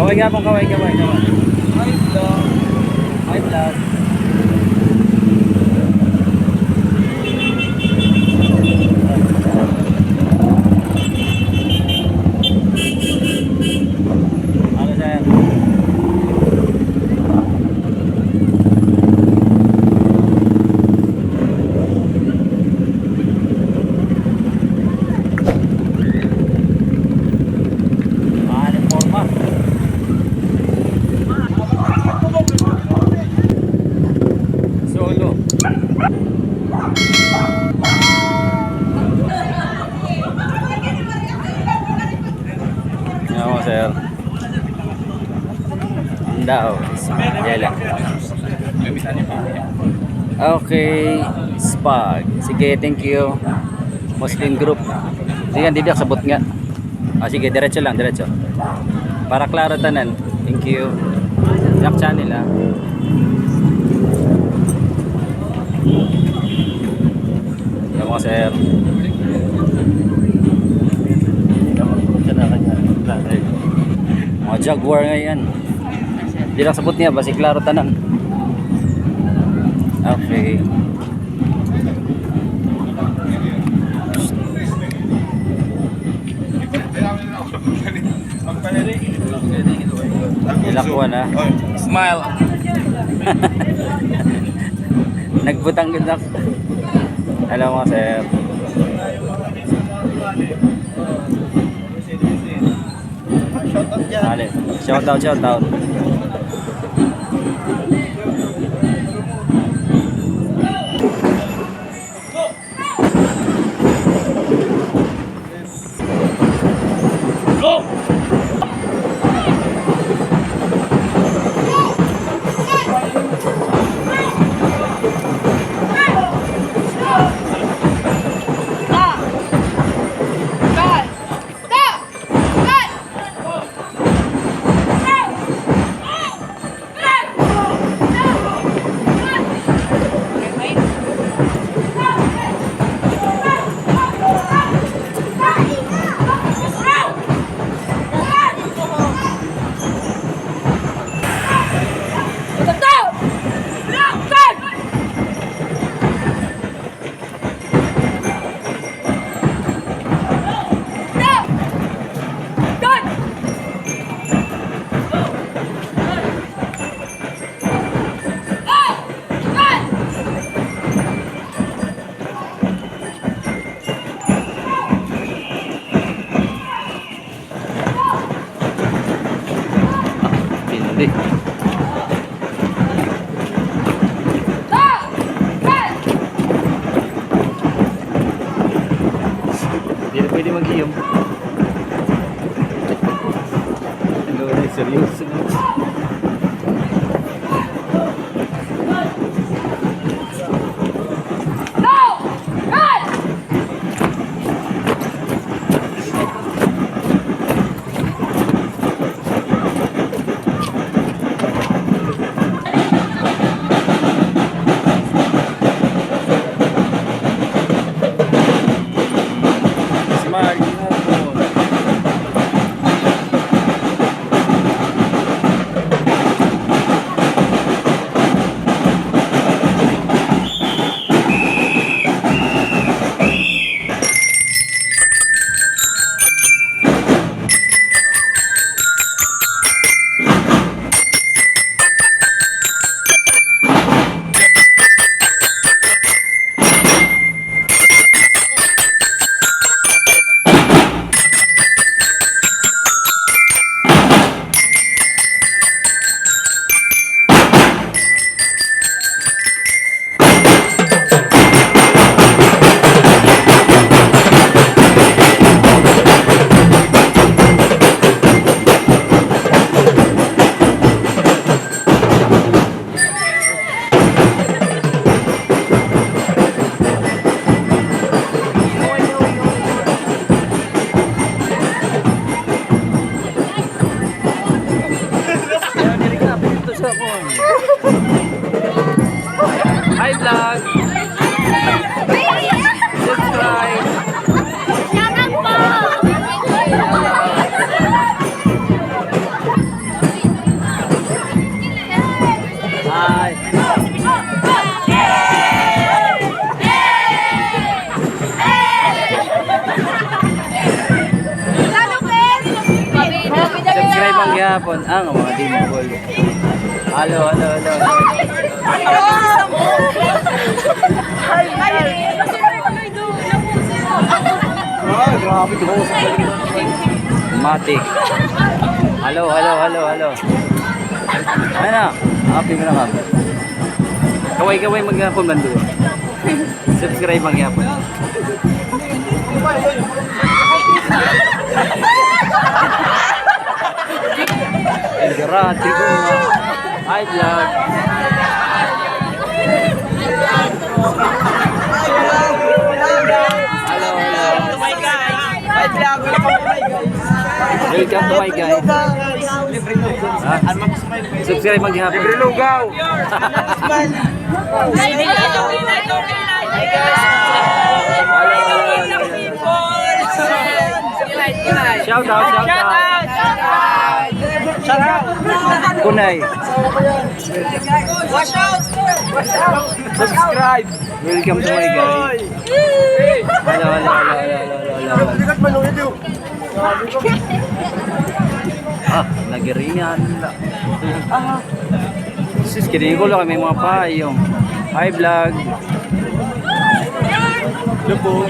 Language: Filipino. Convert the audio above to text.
Kaway nga pong kaway. Hi vlog. Hi vlog. Ano sir? Solo. Ano sir? Daw. Yan. Okay, spag. Sige, thank you. Muslim group. Sige, hindi ako sabot nga. Sige, diretso lang, diretso. Para klaro tanan. Thank you. Yak channel ah. Yan mga sir. Mga Jaguar ngayon. Hindi lang sabot niya, basi klaro tanan. Okay. Ilakuan ha. Smile. Nagbutang ganda. Hello mga sir. Shout out. Hindi. Hindi na pwede mag-iyom. Hello, seryoso na. mangyapon ang mga dimbol. Halo. Matik. Halo. Ano? Happy mo na kami. Kaway maghapon bando. Subscribe maghapon. Garati ko nga. Hi vlog. Hello. Welcome to my guys. Subscribe maghapon. Libre lugaw. Shout out. Kunay. Watch out. Subscribe. Welcome to my guys. Hello. Nagiriyan. Sis, kinihin ko lang may mga payong. Hi vlog. Lupo.